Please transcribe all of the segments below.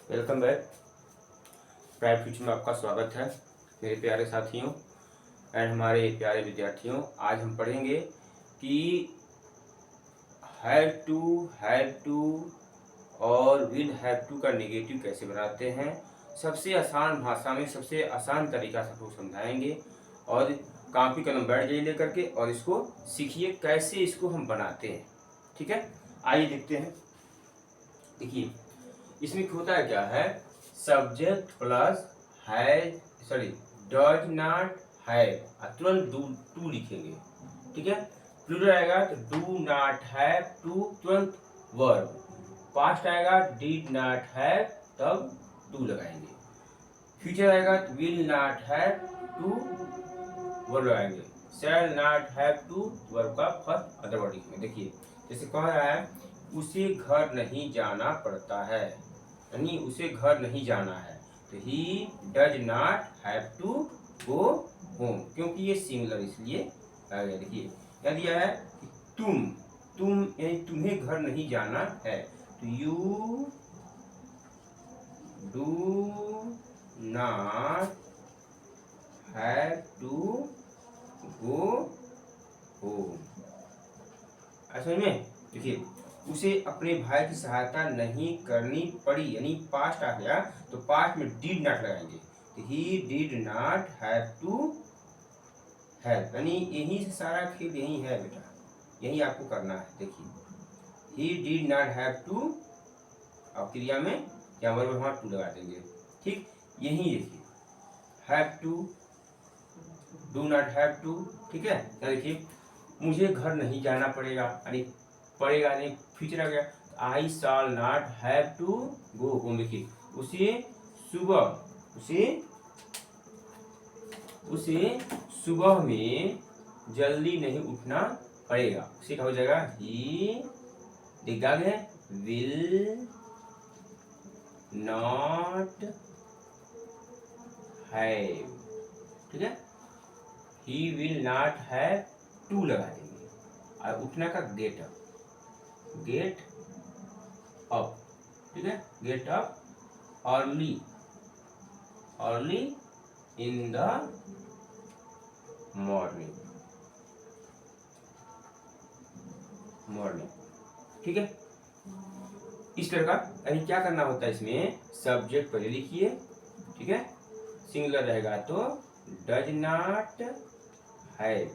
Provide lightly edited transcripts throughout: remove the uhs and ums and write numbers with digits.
Welcome back. Pride future में आपका स्वागत है मेरे प्यारे साथियों एंड हमारे प्यारे विद्यार्थियों। आज हम पढ़ेंगे कि हैव टू और विल हैव टू का नेगेटिव कैसे बनाते हैं। सबसे आसान भाषा में सबसे आसान तरीका से आपको समझाएंगे और कॉपी कलम बैठ जाइए लेकर के और इसको सीखिए कैसे इसको हम बनाते हैं। ठीक है, आइए देखते हैं। देखिए इसमें होता है क्या है, सब्जेक्ट प्लस है सॉरी डज नॉट हैव तुरंत टू लिखेंगे। ठीक है, प्लूरल आएगा तो डू नॉट हैव टू तुरंत वर्ब, पास्ट आएगा डिड नॉट हैव तब टू लगाएंगे, फ्यूचर आएगा तो will not have to verb लगाएंगे, shall not have to verb का फर्स्ट अदर बॉडी में। देखिए जैसे कह रहा है उसे घर नहीं जाना पड़ता है, यानी उसे घर नहीं जाना है तो he does not have to go home, क्योंकि ये सिंगुलर इसलिए आ गया। देखिए क्या दिया है कि तुम यानी तुम्हें घर नहीं जाना है तो you do not have to go home. समझ में? देखिए उसे अपने भाई की सहायता नहीं करनी पड़ी, यानी पास्ट आ गया तो पास्ट में डिड नॉट लगाएंगे तो he did not have to help, यानी यही से सारा खेल यही है बेटा, यही आपको करना है। देखिए he did not have to और क्रिया में या वर्ब वहां टू लगा देंगे। ठीक, यही देखिए have to do not have to. ठीक है, देखिए मुझे घर नहीं जाना पड़ेगा, यानी पड़ेगा नहीं फ्यूचर आ गया, I shall not have to go home. देखिए उसे सुबह में जल्दी नहीं उठना पड़ेगा, उसे क्या हो जाएगा ही देखा गया विल नॉट हैव। ठीक है, he will not have to लगा देंगे और उठना का गेट अप। ठीक है, get up early in the morning. ठीक है, इस तरह का यानी क्या करना होता है, इसमें सब्जेक्ट पहले लिखिए। ठीक है, सिंगुलर रहेगा तो डज नॉट हैव।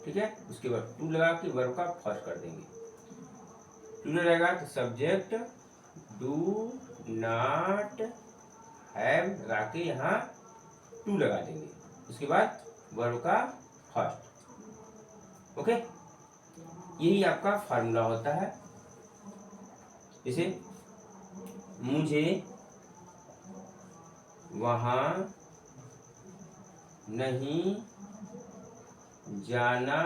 ठीक है, उसके बाद टू लगा के वर्ब का फर्स्ट कर देंगे। प्लूरल रहेगा तो सब्जेक्ट डू नॉट हैव लगा के यहाँ टू लगा देंगे, उसके बाद वर्ब का फर्स्ट। ओके, यही आपका फार्मूला होता है। जैसे मुझे वहां नहीं जाना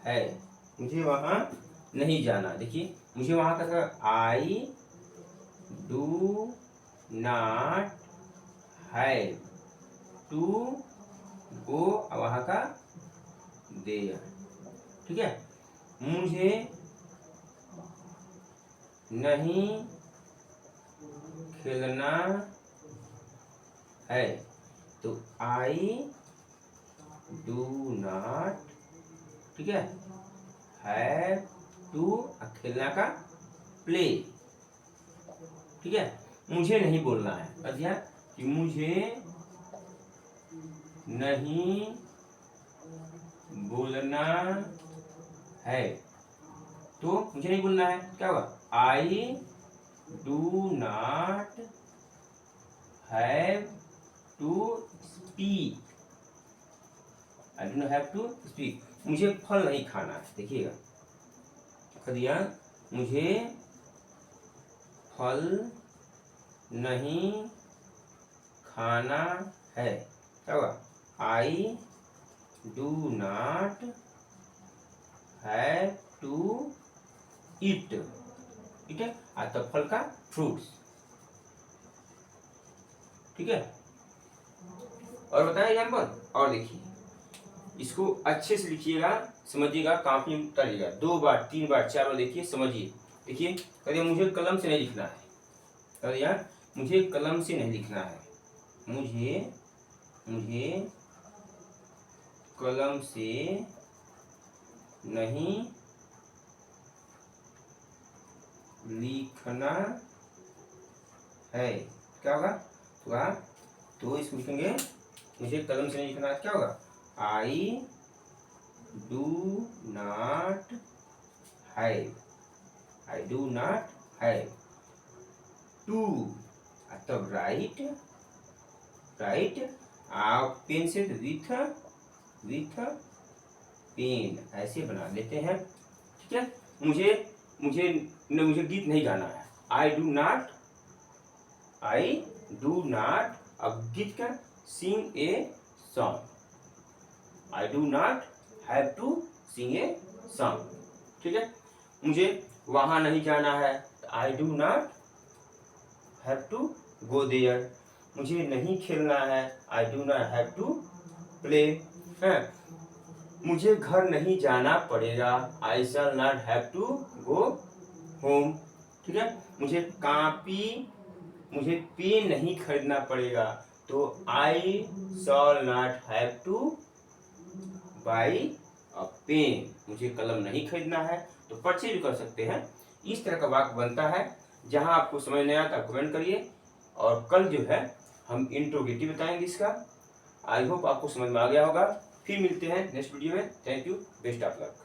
है, मुझे वहां नहीं जाना। देखिए मुझे वहां का I do not have to go, वहां का देयर। ठीक है, मुझे नहीं खेलना है तो आई डू नॉट, ठीक है, हैव टू खेलना का प्ले। ठीक है, मुझे नहीं बोलना है, अच्छा कि मुझे नहीं बोलना है तो मुझे नहीं बोलना है क्या होगा I do not have to speak, I do not have to speak. मुझे फल नहीं खाना है, देखिएगा दिया मुझे फल नहीं खाना है क्या होगा I do not have to eat. ठीक है, तो फल का फ्रूट्स। ठीक है, और बताया एग्जाम्पल। और देखिए इसको अच्छे से लिखिएगा, समझिएगा, कॉपी में उतारिएगा 2 बार 3 बार 4 बार देखिए समझिए। देखिए कहिए मुझे कलम से नहीं लिखना है, कहिए मुझे कलम से नहीं लिखना है, मुझे कलम से नहीं लिखना है। क्या होगा? तो इसको लिखेंगे, मुझे कलम से नहीं लिखना है, क्या होगा? I do not have to, तब राइट आप पेन से विथ पेन ऐसे बना लेते हैं। ठीक है, मुझे गीत नहीं गाना है। आई डू नॉट अब गीत का sing a song. I do not have to sing a song. ठीक है, मुझे वहां नहीं जाना है, I do not have to go there. मुझे नहीं खेलना है, I do not have to play. है, मुझे घर नहीं जाना पड़ेगा, I shall not have to go home. ठीक है, मुझे पेन नहीं खरीदना पड़ेगा, तो I shall not have to buy a pen. मुझे कलम नहीं खरीदना है, तो परचेज भी कर सकते हैं। इस तरह का वाक्य बनता है। जहां आपको समझ नहीं आता कमेंट करिए, और कल जो है हम इंट्रोगेटिव बताएंगे इसका। आई होप आपको समझ में आ गया होगा। फिर मिलते हैं नेक्स्ट वीडियो में। Thank you, best of luck.